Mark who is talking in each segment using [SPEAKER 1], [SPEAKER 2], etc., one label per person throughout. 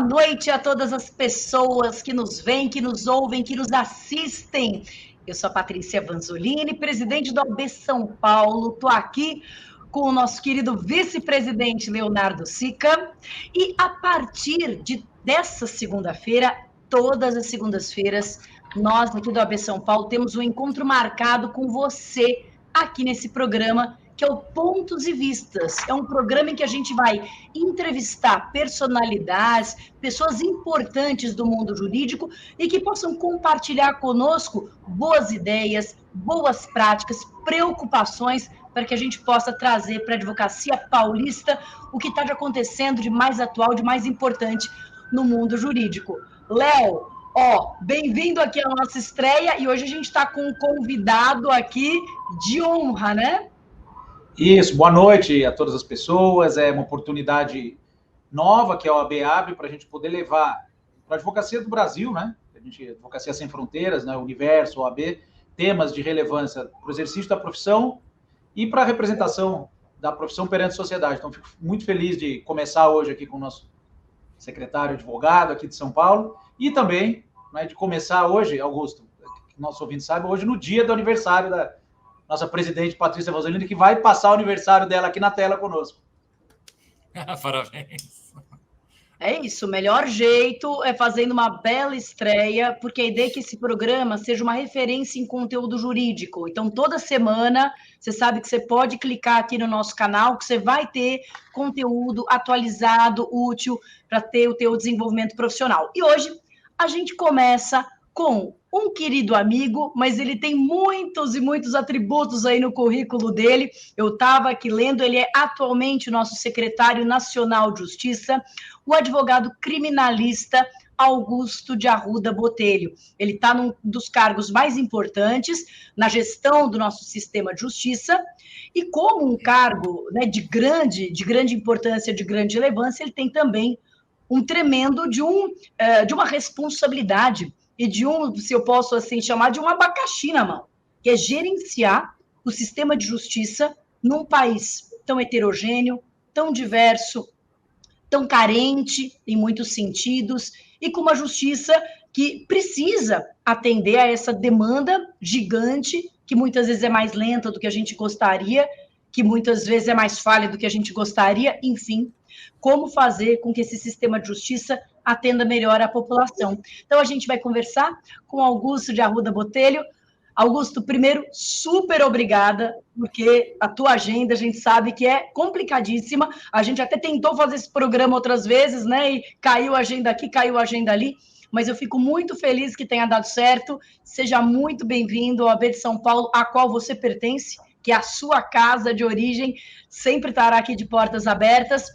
[SPEAKER 1] noite a todas as pessoas que nos veem, que nos ouvem, que nos assistem. Eu sou a Patrícia Vanzolini, presidente da OAB São Paulo. Estou aqui com o nosso querido vice-presidente Leonardo Sica. E a partir dessa segunda-feira, todas as segundas-feiras, nós aqui do OAB São Paulo temos um encontro marcado com você aqui nesse programa, que é o Pontos e Vistas. É um programa em que a gente vai entrevistar personalidades, pessoas importantes do mundo jurídico e que possam compartilhar conosco boas ideias, boas práticas, preocupações, para que a gente possa trazer para a advocacia paulista o que está acontecendo de mais atual, de mais importante no mundo jurídico. Léo, bem-vindo aqui à nossa estreia, e hoje a gente está com um convidado aqui de honra, né?
[SPEAKER 2] Isso, boa noite a todas as pessoas. É uma oportunidade nova que a OAB abre para a gente poder levar para a advocacia do Brasil, né? Advocacia Sem Fronteiras, né? Universo, OAB, temas de relevância para o exercício da profissão e para a representação da profissão perante a sociedade. Então, fico muito feliz de começar hoje aqui com o nosso secretário advogado aqui de São Paulo e também, né, de começar hoje, Augusto, que nossos ouvintes saibam, hoje no dia do aniversário da nossa presidente Patrícia Vanzolini, que vai passar o aniversário dela aqui na tela conosco.
[SPEAKER 3] Parabéns.
[SPEAKER 1] É isso, o melhor jeito é fazendo uma bela estreia, porque a ideia é que esse programa seja uma referência em conteúdo jurídico. Então, toda semana, você sabe que você pode clicar aqui no nosso canal, que você vai ter conteúdo atualizado, útil, para ter o teu desenvolvimento profissional. E hoje, a gente começa com um querido amigo, mas ele tem muitos e muitos atributos aí no currículo dele. Eu estava aqui lendo, ele é atualmente o nosso secretário nacional de Justiça, o advogado criminalista Augusto de Arruda Botelho. Ele está num dos cargos mais importantes na gestão do nosso sistema de justiça, e como um cargo, né, de grande importância, de grande relevância, ele tem também um tremendo de uma responsabilidade e de se eu posso assim chamar, de um abacaxi na mão, que é gerenciar o sistema de justiça num país tão heterogêneo, tão diverso, tão carente em muitos sentidos, e com uma justiça que precisa atender a essa demanda gigante, que muitas vezes é mais lenta do que a gente gostaria, que muitas vezes é mais falha do que a gente gostaria, enfim, como fazer com que esse sistema de justiça atenda melhor a população. Então, a gente vai conversar com Augusto de Arruda Botelho. Augusto, primeiro, super obrigada, porque a tua agenda a gente sabe que é complicadíssima. A gente até tentou fazer esse programa outras vezes, né? E caiu a agenda aqui, caiu a agenda ali. Mas eu fico muito feliz que tenha dado certo. Seja muito bem-vindo ao OAB de São Paulo, a qual você pertence, que é a sua casa de origem, sempre estará aqui de portas abertas.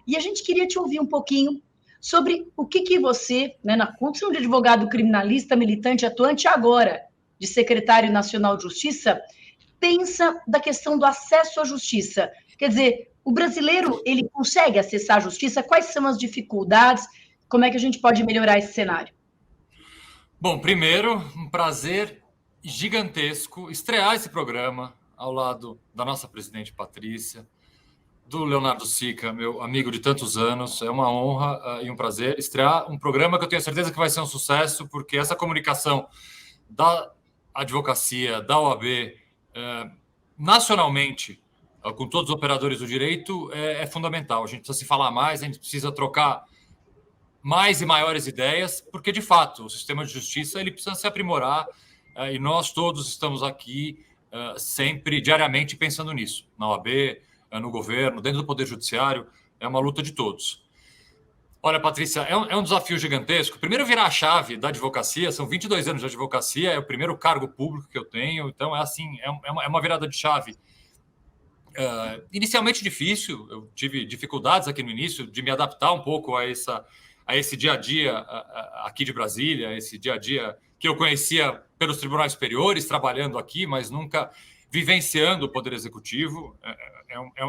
[SPEAKER 1] E a gente queria te ouvir um pouquinho sobre o que você, né, na condição de advogado criminalista, militante, atuante agora, de secretário nacional de Justiça, pensa da questão do acesso à justiça. Quer dizer, o brasileiro, ele consegue acessar a justiça? Quais são as dificuldades? Como é que a gente pode melhorar esse cenário?
[SPEAKER 3] Bom, primeiro, um prazer gigantesco estrear esse programa ao lado da nossa presidente Patrícia, do Leonardo Sica, meu amigo de tantos anos. É uma honra e um prazer estrear um programa que eu tenho certeza que vai ser um sucesso, porque essa comunicação da advocacia, da OAB, nacionalmente, com todos os operadores do direito, é fundamental. A gente precisa se falar mais, a gente precisa trocar mais e maiores ideias, porque, de fato, o sistema de justiça ele precisa se aprimorar, e nós todos estamos aqui sempre, diariamente, pensando nisso, na OAB, no governo, dentro do Poder Judiciário. É uma luta de todos. Olha, Patrícia, é um desafio gigantesco. Primeiro, virar a chave da advocacia. São 22 anos de advocacia, é o primeiro cargo público que eu tenho. Então, é uma virada de chave. Inicialmente difícil, eu tive dificuldades aqui no início de me adaptar um pouco a esse dia a dia aqui de Brasília, esse dia a dia que eu conhecia pelos tribunais superiores, trabalhando aqui, mas nunca vivenciando o Poder Executivo.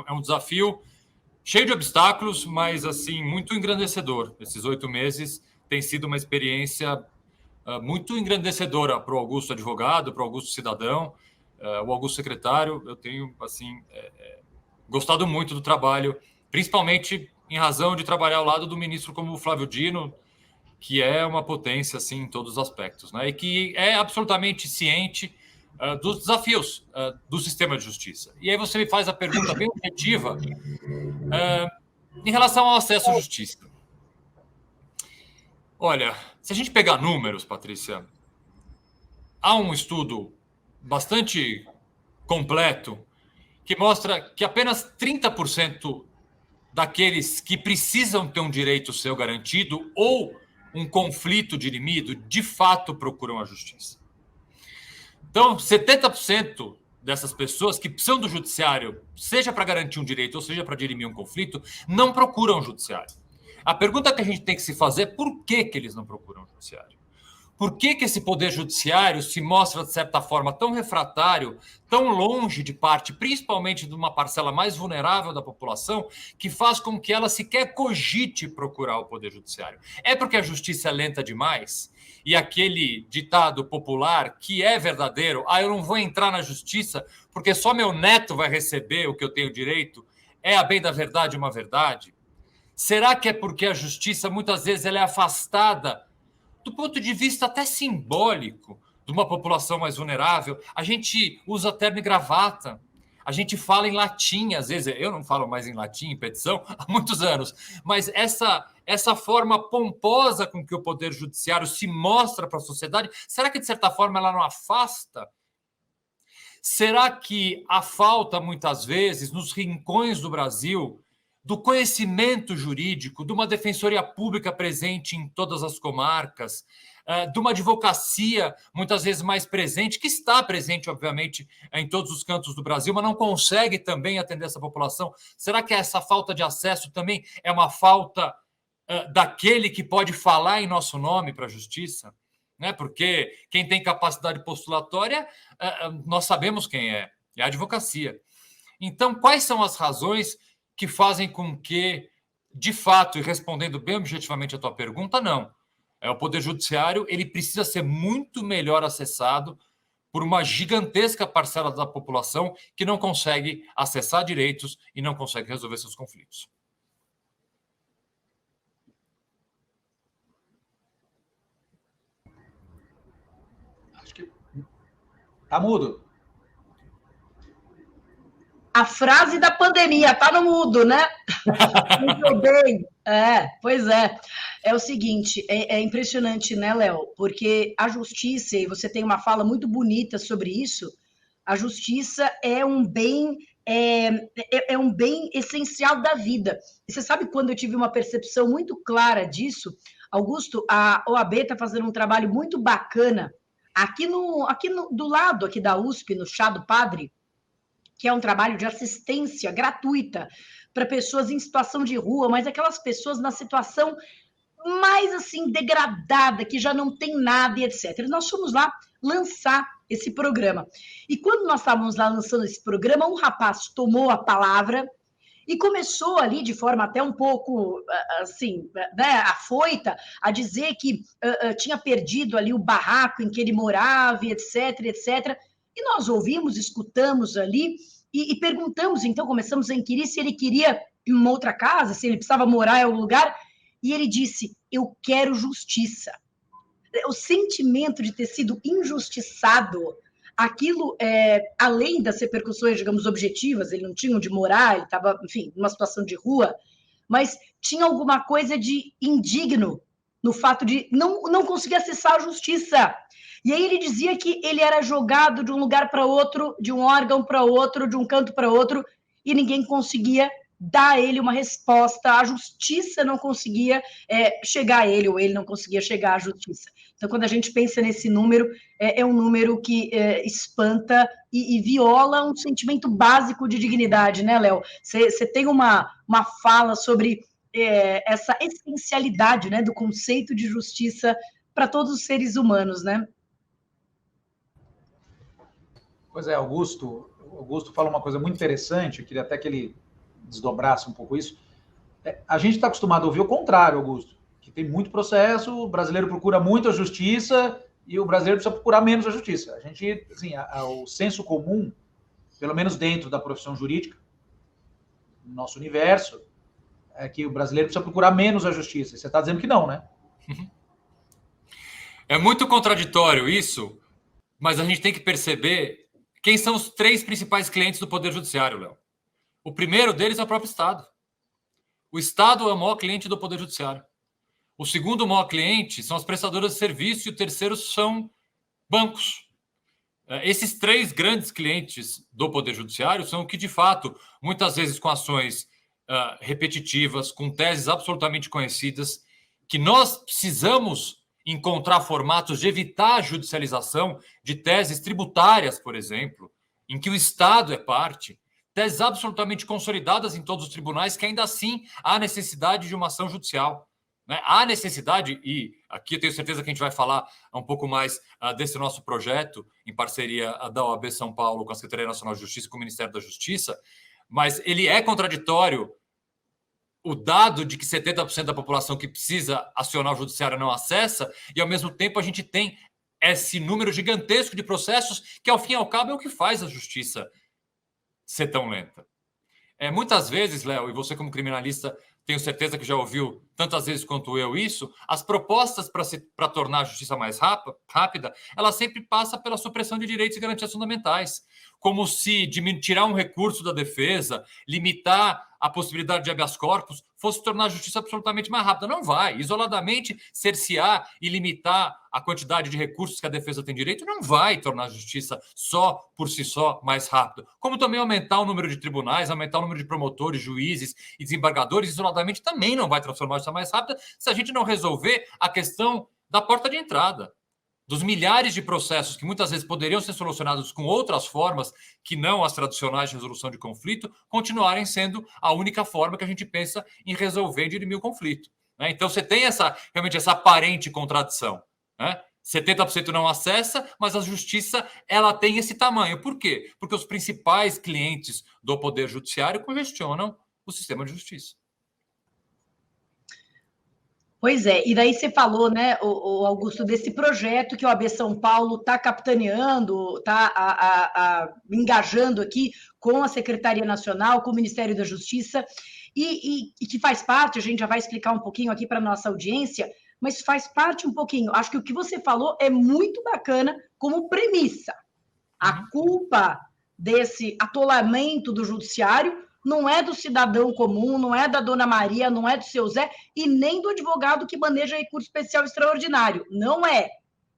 [SPEAKER 3] É um desafio cheio de obstáculos, mas assim muito engrandecedor. Esses 8 meses tem sido uma experiência muito engrandecedora para o Augusto advogado, para o Augusto cidadão, o Augusto secretário. Eu tenho assim gostado muito do trabalho, principalmente em razão de trabalhar ao lado do ministro como o Flávio Dino, que é uma potência assim, em todos os aspectos, né? E que é absolutamente ciente dos desafios do sistema de justiça. E aí você me faz a pergunta bem objetiva em relação ao acesso à justiça. Olha, se a gente pegar números, Patrícia, há um estudo bastante completo que mostra que apenas 30% daqueles que precisam ter um direito seu garantido ou um conflito dirimido, de fato procuram a justiça. Então, 70% dessas pessoas que precisam do judiciário, seja para garantir um direito ou seja para dirimir um conflito, não procuram o judiciário. A pergunta que a gente tem que se fazer é por que eles não procuram o judiciário? Por que esse poder judiciário se mostra, de certa forma, tão refratário, tão longe de parte, principalmente de uma parcela mais vulnerável da população, que faz com que ela sequer cogite procurar o poder judiciário? É porque a justiça é lenta demais? E aquele ditado popular, que é verdadeiro, eu não vou entrar na justiça porque só meu neto vai receber o que eu tenho direito, é a bem da verdade uma verdade? Será que é porque a justiça, muitas vezes, ela é afastada do ponto de vista até simbólico de uma população mais vulnerável? A gente usa terno e gravata, a gente fala em latim, às vezes eu não falo mais em latim, em petição, há muitos anos, mas essa forma pomposa com que o poder judiciário se mostra para a sociedade, será que, de certa forma, ela não afasta? Será que a falta, muitas vezes, nos rincões do Brasil, do conhecimento jurídico, de uma defensoria pública presente em todas as comarcas, de uma advocacia muitas vezes mais presente, que está presente, obviamente, em todos os cantos do Brasil, mas não consegue também atender essa população? Será que essa falta de acesso também é uma falta daquele que pode falar em nosso nome para a justiça? Né? Porque quem tem capacidade postulatória, nós sabemos quem é a advocacia. Então, quais são as razões que fazem com que, de fato, e respondendo bem objetivamente a tua pergunta, não. O Poder Judiciário ele precisa ser muito melhor acessado por uma gigantesca parcela da população que não consegue acessar direitos e não consegue resolver seus conflitos.
[SPEAKER 2] Acho que tá mudo.
[SPEAKER 1] A frase da pandemia, tá no mudo, né? Muito bem. Pois é. É o seguinte, é impressionante, né, Léo? Porque a justiça, e você tem uma fala muito bonita sobre isso, a justiça é um bem, é um bem essencial da vida. E você sabe quando eu tive uma percepção muito clara disso? Augusto, a OAB está fazendo um trabalho muito bacana aqui do lado aqui da USP, no Chá do Padre, que é um trabalho de assistência gratuita para pessoas em situação de rua, mas aquelas pessoas na situação mais assim degradada, que já não tem nada e etc. E nós fomos lá lançar esse programa. E quando nós estávamos lá lançando esse programa, um rapaz tomou a palavra e começou ali de forma até um pouco assim, né, afoita, a dizer que tinha perdido ali o barraco em que ele morava, etc, etc. E nós ouvimos, escutamos ali e perguntamos, então começamos a inquirir se ele queria uma outra casa, se ele precisava morar em algum lugar, e ele disse, eu quero justiça. O sentimento de ter sido injustiçado, aquilo, além das repercussões, digamos, objetivas, ele não tinha onde morar, ele estava, enfim, numa situação de rua, mas tinha alguma coisa de indigno no fato de não conseguir acessar a justiça. E aí ele dizia que ele era jogado de um lugar para outro, de um órgão para outro, de um canto para outro, e ninguém conseguia dar a ele uma resposta, a justiça não conseguia chegar a ele, ou ele não conseguia chegar à justiça. Então, quando a gente pensa nesse número, é um número que espanta e viola um sentimento básico de dignidade, né, Léo? Você tem uma fala sobre essa essencialidade, né, do conceito de justiça para todos os seres humanos, né?
[SPEAKER 2] Pois é, Augusto fala uma coisa muito interessante, eu queria até que ele desdobrasse um pouco isso. A gente está acostumado a ouvir o contrário, Augusto, que tem muito processo, o brasileiro procura muito a justiça e o brasileiro precisa procurar menos a justiça. A gente, assim, o senso comum, pelo menos dentro da profissão jurídica, no nosso universo, que o brasileiro precisa procurar menos a justiça. Você está dizendo que não, né?
[SPEAKER 3] É muito contraditório isso, mas a gente tem que perceber quem são os 3 principais clientes do Poder Judiciário, Léo. O primeiro deles é o próprio Estado. O Estado é o maior cliente do Poder Judiciário. O segundo maior cliente são as prestadoras de serviço e o terceiro são bancos. Esses 3 grandes clientes do Poder Judiciário são que, de fato, muitas vezes com ações repetitivas, com teses absolutamente conhecidas, que nós precisamos encontrar formatos de evitar a judicialização de teses tributárias, por exemplo, em que o Estado é parte, teses absolutamente consolidadas em todos os tribunais, que ainda assim há necessidade de uma ação judicial. Né? Há necessidade, e aqui eu tenho certeza que a gente vai falar um pouco mais desse nosso projeto, em parceria da OAB São Paulo com a Secretaria Nacional de Justiça e com o Ministério da Justiça, mas ele é contraditório o dado de que 70% da população que precisa acionar o judiciário não acessa, e ao mesmo tempo a gente tem esse número gigantesco de processos que, ao fim e ao cabo, é o que faz a justiça ser tão lenta. Muitas vezes, Léo, e você como criminalista, tenho certeza que já ouviu tantas vezes quanto eu isso, as propostas para tornar a justiça mais rápida, ela sempre passa pela supressão de direitos e garantias fundamentais, como se tirar um recurso da defesa, limitar a possibilidade de habeas corpus, fosse tornar a justiça absolutamente mais rápida. Não vai. Isoladamente, cercear e limitar a quantidade de recursos que a defesa tem direito não vai tornar a justiça só por si só mais rápida. Como também aumentar o número de tribunais, aumentar o número de promotores, juízes e desembargadores, isoladamente também não vai transformar a justiça mais rápida se a gente não resolver a questão da porta de entrada. Dos milhares de processos que muitas vezes poderiam ser solucionados com outras formas que não as tradicionais de resolução de conflito, continuarem sendo a única forma que a gente pensa em resolver e dirimir o conflito. Né? Então, você tem realmente essa aparente contradição. Né? 70% não acessa, mas a justiça ela tem esse tamanho. Por quê? Porque os principais clientes do Poder Judiciário congestionam o sistema de justiça.
[SPEAKER 1] Pois é, e daí você falou, né, o Augusto, desse projeto que o AB São Paulo está capitaneando, está engajando aqui com a Secretaria Nacional, com o Ministério da Justiça, e que faz parte, a gente já vai explicar um pouquinho aqui para a nossa audiência, mas faz parte um pouquinho. Acho que o que você falou é muito bacana como premissa. A culpa desse atolamento do judiciário não é do cidadão comum, não é da dona Maria, não é do seu Zé, e nem do advogado que maneja recurso especial extraordinário. Não é.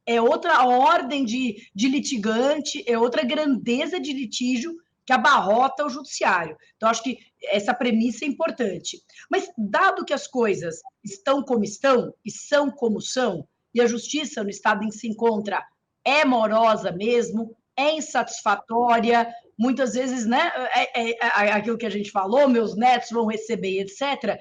[SPEAKER 1] É outra ordem de litigante, é outra grandeza de litígio que abarrota o judiciário. Então, acho que essa premissa é importante. Mas, dado que as coisas estão como estão, e são como são, e a justiça no estado em que se encontra é morosa mesmo, é insatisfatória, muitas vezes, né, aquilo que a gente falou, meus netos vão receber, etc.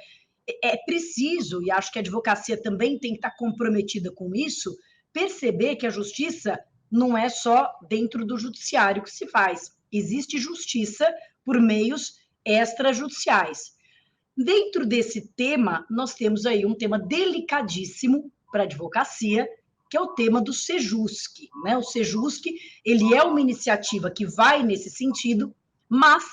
[SPEAKER 1] É preciso, e acho que a advocacia também tem que estar comprometida com isso, perceber que a justiça não é só dentro do judiciário que se faz. Existe justiça por meios extrajudiciais. Dentro desse tema, nós temos aí um tema delicadíssimo para a advocacia, que é o tema do Sejusc, né? O Sejusc, ele é uma iniciativa que vai nesse sentido, mas,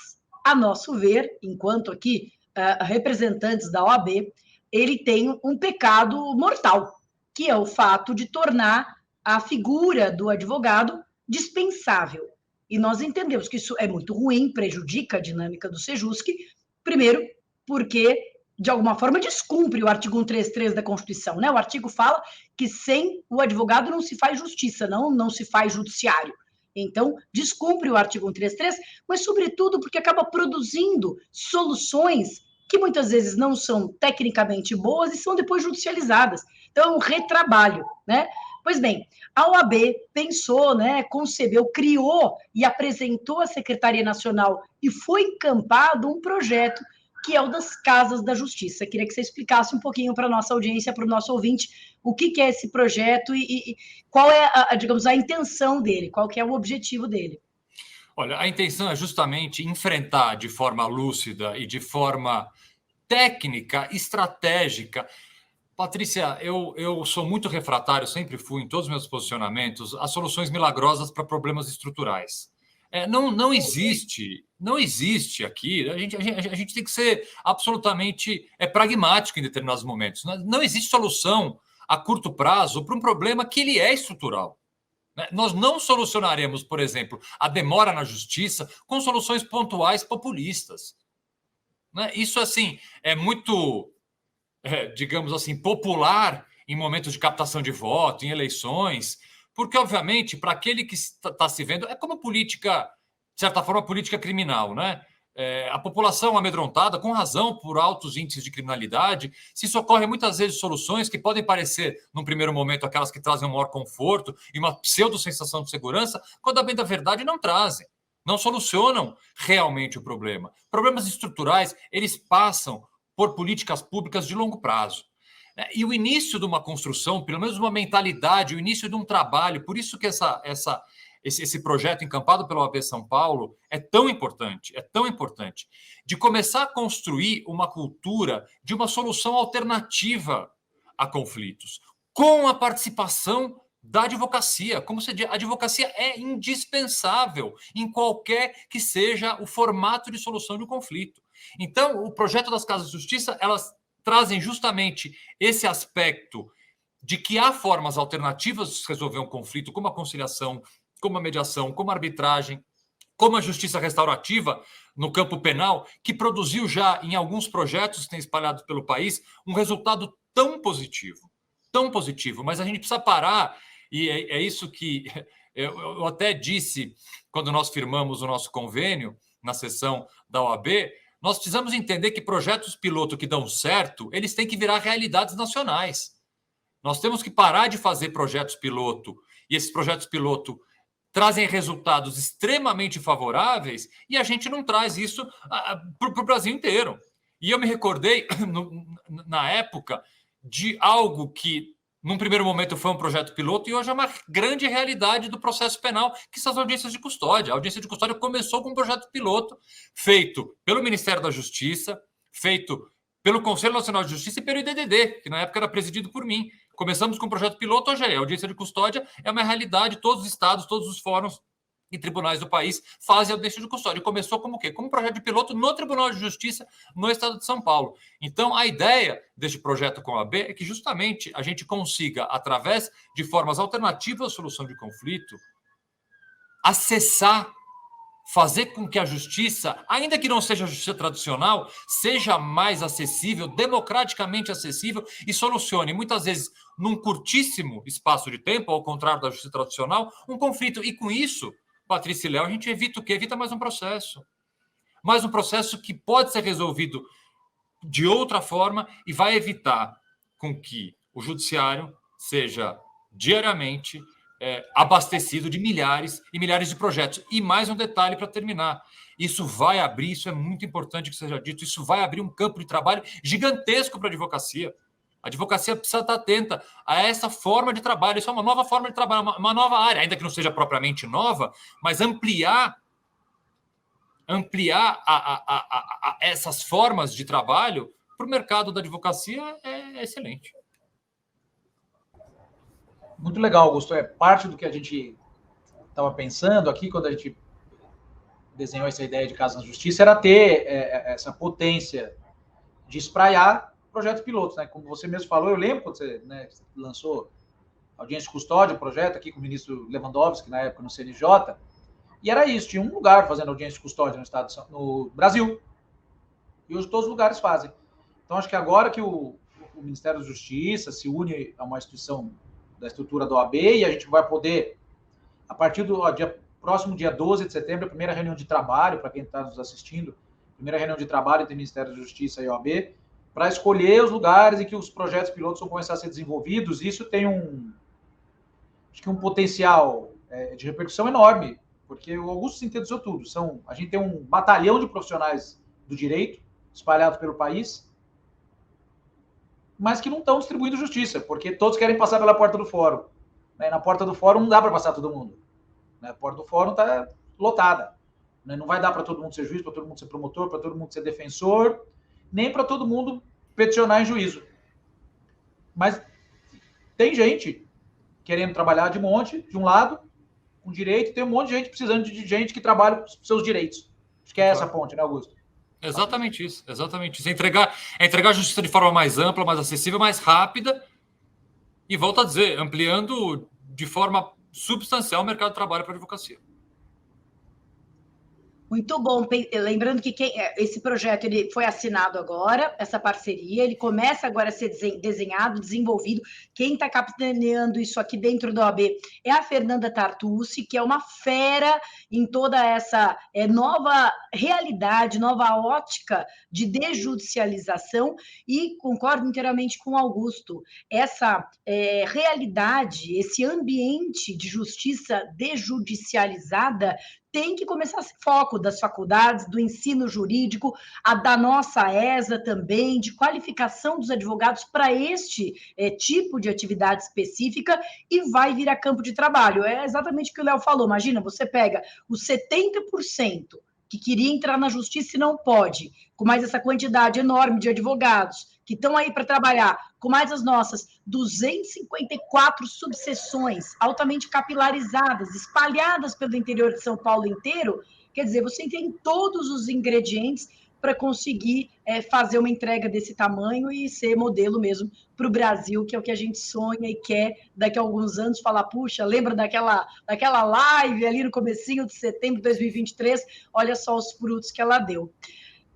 [SPEAKER 1] a nosso ver, enquanto aqui representantes da OAB, ele tem um pecado mortal, que é o fato de tornar a figura do advogado dispensável. E nós entendemos que isso é muito ruim, prejudica a dinâmica do Sejusc, primeiro, porque de alguma forma, descumpre o artigo 133 da Constituição, né? O artigo fala que sem o advogado não se faz justiça, não se faz judiciário. Então, descumpre o artigo 133, mas, sobretudo, porque acaba produzindo soluções que muitas vezes não são tecnicamente boas e são depois judicializadas. Então, é um retrabalho, né? Pois bem, a OAB pensou, né, concebeu, criou e apresentou à Secretaria Nacional e foi encampado um projeto que é o das Casas da Justiça. Queria que você explicasse um pouquinho para a nossa audiência, para o nosso ouvinte, o que é esse projeto e qual é, digamos, a intenção dele, qual que é o objetivo dele.
[SPEAKER 3] Olha, a intenção é justamente enfrentar de forma lúcida e de forma técnica, estratégica. Patrícia, eu sou muito refratário, sempre fui em todos os meus posicionamentos, a soluções milagrosas para problemas estruturais. Não existe aqui. A gente tem que ser absolutamente pragmático em determinados momentos. Não existe solução a curto prazo para um problema que ele é estrutural. Nós não solucionaremos, por exemplo, a demora na justiça com soluções pontuais populistas. Isso, assim, é muito, digamos assim, popular em momentos de captação de voto, em eleições, porque, obviamente, para aquele que está se vendo, é como política, de certa forma, política criminal, né? A população amedrontada, com razão, por altos índices de criminalidade, se socorre muitas vezes soluções que podem parecer, num primeiro momento, aquelas que trazem um maior conforto e uma pseudo-sensação de segurança, quando, a bem da verdade, não trazem, não solucionam realmente o problema. Problemas estruturais, eles passam por políticas públicas de longo prazo. E o início de uma construção, pelo menos uma mentalidade, o início de um trabalho, por isso que esse projeto encampado pela OAB São Paulo é tão importante, de começar a construir uma cultura de uma solução alternativa a conflitos, com a participação da advocacia. Como se diz, a advocacia é indispensável em qualquer que seja o formato de solução de um conflito. Então, o projeto das Casas de Justiça, elas trazem justamente esse aspecto de que há formas alternativas de resolver um conflito, como a conciliação, como a mediação, como a arbitragem, como a justiça restaurativa no campo penal, que produziu já em alguns projetos que têm espalhados pelo país um resultado tão positivo, mas a gente precisa parar, e é isso que eu até disse quando nós firmamos o nosso convênio na sessão da OAB. Nós precisamos entender que projetos piloto que dão certo, eles têm que virar realidades nacionais. Nós temos que parar de fazer projetos piloto, e esses projetos piloto trazem resultados extremamente favoráveis, e a gente não traz isso para o Brasil inteiro. E eu me recordei, na época, de algo que, num primeiro momento, foi um projeto piloto, e hoje é uma grande realidade do processo penal, que são as audiências de custódia. A audiência de custódia começou com um projeto piloto feito pelo Ministério da Justiça, feito pelo Conselho Nacional de Justiça e pelo IDDD, que na época era presidido por mim. Começamos com um projeto piloto, hoje a audiência de custódia é uma realidade, todos os estados, todos os fóruns e tribunais do país fazem audiência de custódia. Começou como o quê? Como um projeto de piloto no Tribunal de Justiça no estado de São Paulo. Então, a ideia deste projeto com a OAB é que justamente a gente consiga, através de formas alternativas à solução de conflito, acessar, fazer com que a justiça, ainda que não seja a justiça tradicional, seja mais acessível, democraticamente acessível e solucione, muitas vezes, num curtíssimo espaço de tempo, ao contrário da justiça tradicional, um conflito. E com isso, Patrícia e Léo, a gente evita o quê? Evita mais um processo. Mais um processo que pode ser resolvido de outra forma e vai evitar com que o judiciário seja diariamente abastecido de milhares e milhares de projetos. E mais um detalhe para terminar. Isso vai abrir, isso é muito importante que seja dito, isso vai abrir um campo de trabalho gigantesco para a advocacia. A advocacia precisa estar atenta a essa forma de trabalho. Isso é uma nova forma de trabalho, uma nova área, ainda que não seja propriamente nova, mas ampliar essas formas de trabalho para o mercado da advocacia é excelente.
[SPEAKER 2] Muito legal, Augusto. Parte do que a gente estava pensando aqui quando a gente desenhou essa ideia de Casa na Justiça era ter essa potência de espraiar projetos pilotos, né? Como você mesmo falou, eu lembro quando você lançou audiência de custódia, o projeto aqui com o ministro Lewandowski, na época no CNJ, e era isso, tinha um lugar fazendo audiência de custódia no Brasil, e hoje todos os lugares fazem. Então, acho que agora que o Ministério da Justiça se une a uma instituição da estrutura da OAB, e a gente vai poder, a partir do próximo dia 12 de setembro, a primeira reunião de trabalho, para quem está nos assistindo, primeira reunião de trabalho entre o Ministério da Justiça e a OAB, para escolher os lugares em que os projetos pilotos vão começar a ser desenvolvidos. Isso tem um potencial de repercussão enorme, porque o Augusto sintetizou tudo. A gente tem um batalhão de profissionais do direito espalhados pelo país, mas que não estão distribuindo justiça, porque todos querem passar pela porta do fórum. Na porta do fórum não dá para passar todo mundo. A porta do fórum está lotada. Não vai dar para todo mundo ser juiz, para todo mundo ser promotor, para todo mundo ser defensor, nem para todo mundo peticionar em juízo. Mas tem gente querendo trabalhar de monte, de um lado, com direito, tem um monte de gente precisando de gente que trabalha com os seus direitos. Acho que é essa a ponte, né, Augusto?
[SPEAKER 3] Exatamente isso, exatamente isso. Entregar a justiça de forma mais ampla, mais acessível, mais rápida e, volto a dizer, ampliando de forma substancial o mercado de trabalho para a advocacia.
[SPEAKER 1] Muito bom. Lembrando que esse projeto ele foi assinado agora, essa parceria, ele começa agora a ser desenhado, desenvolvido. Quem está capitaneando isso aqui dentro da OAB é a Fernanda Tartucci, que é uma fera em toda essa nova realidade, nova ótica de desjudicialização, e concordo inteiramente com o Augusto. Essa realidade, esse ambiente de justiça desjudicializada tem que começar a ser foco das faculdades, do ensino jurídico, da nossa ESA também, de qualificação dos advogados para este tipo de atividade específica, e vai virar campo de trabalho. É exatamente o que o Léo falou. Imagina, você pega os 70% que queria entrar na justiça e não pode, com mais essa quantidade enorme de advogados que estão aí para trabalhar, com mais as nossas 254 subseções altamente capilarizadas, espalhadas pelo interior de São Paulo inteiro. Quer dizer, você tem todos os ingredientes para conseguir fazer uma entrega desse tamanho e ser modelo mesmo para o Brasil, que é o que a gente sonha e quer daqui a alguns anos falar, puxa, lembra daquela live ali no comecinho de setembro de 2023? Olha só os frutos que ela deu.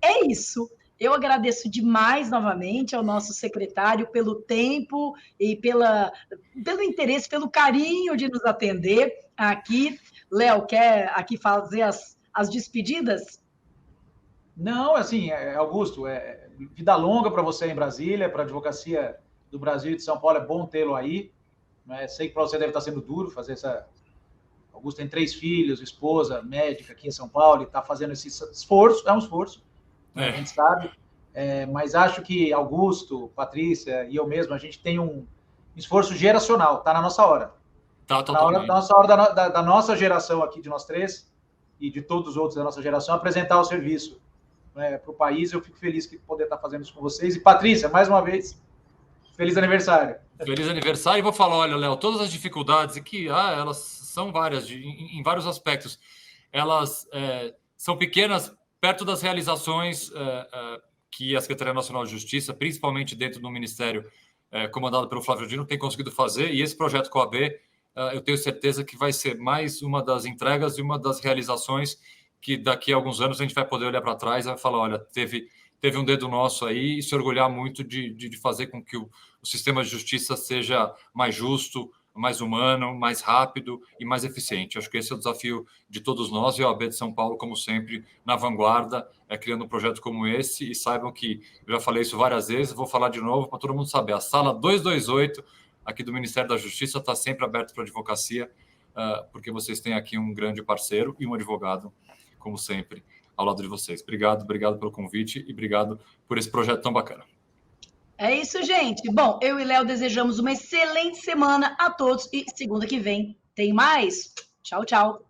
[SPEAKER 1] É isso. Eu agradeço demais novamente ao nosso secretário pelo tempo e pelo interesse, pelo carinho de nos atender aqui. Léo, quer aqui fazer as despedidas?
[SPEAKER 2] Não, assim, Augusto, vida longa para você em Brasília, para a advocacia do Brasil e de São Paulo, é bom tê-lo aí. Né? Sei que para você deve estar sendo duro fazer essa... Augusto tem 3 filhos, esposa, médica aqui em São Paulo, e está fazendo esse esforço, é um esforço, a gente sabe, mas acho que Augusto, Patrícia e eu mesmo, a gente tem um esforço geracional, está na nossa hora.
[SPEAKER 3] Tá
[SPEAKER 2] na nossa hora da nossa geração aqui, de nós 3, e de todos os outros da nossa geração, apresentar o serviço para o país. Eu fico feliz de poder estar fazendo isso com vocês. E Patrícia, mais uma vez, feliz aniversário.
[SPEAKER 3] Feliz aniversário. E vou falar, olha, Léo, todas as dificuldades, e que elas são várias, em vários aspectos, elas são pequenas perto das realizações que a Secretaria Nacional de Justiça, principalmente dentro do Ministério comandado pelo Flávio Dino, tem conseguido fazer. E esse projeto com a AB, eu tenho certeza que vai ser mais uma das entregas e uma das realizações que daqui a alguns anos a gente vai poder olhar para trás e vai falar, olha, teve um dedo nosso aí, e se orgulhar muito de fazer com que o sistema de justiça seja mais justo, mais humano, mais rápido e mais eficiente. Acho que esse é o desafio de todos nós, e a OAB de São Paulo, como sempre, na vanguarda, criando um projeto como esse. E saibam que, eu já falei isso várias vezes, vou falar de novo para todo mundo saber, a sala 228 aqui do Ministério da Justiça está sempre aberta para a advocacia, porque vocês têm aqui um grande parceiro e um advogado, como sempre, ao lado de vocês. Obrigado pelo convite e obrigado por esse projeto tão bacana.
[SPEAKER 1] É isso, gente. Bom, eu e Léo desejamos uma excelente semana a todos e segunda que vem tem mais. Tchau, tchau.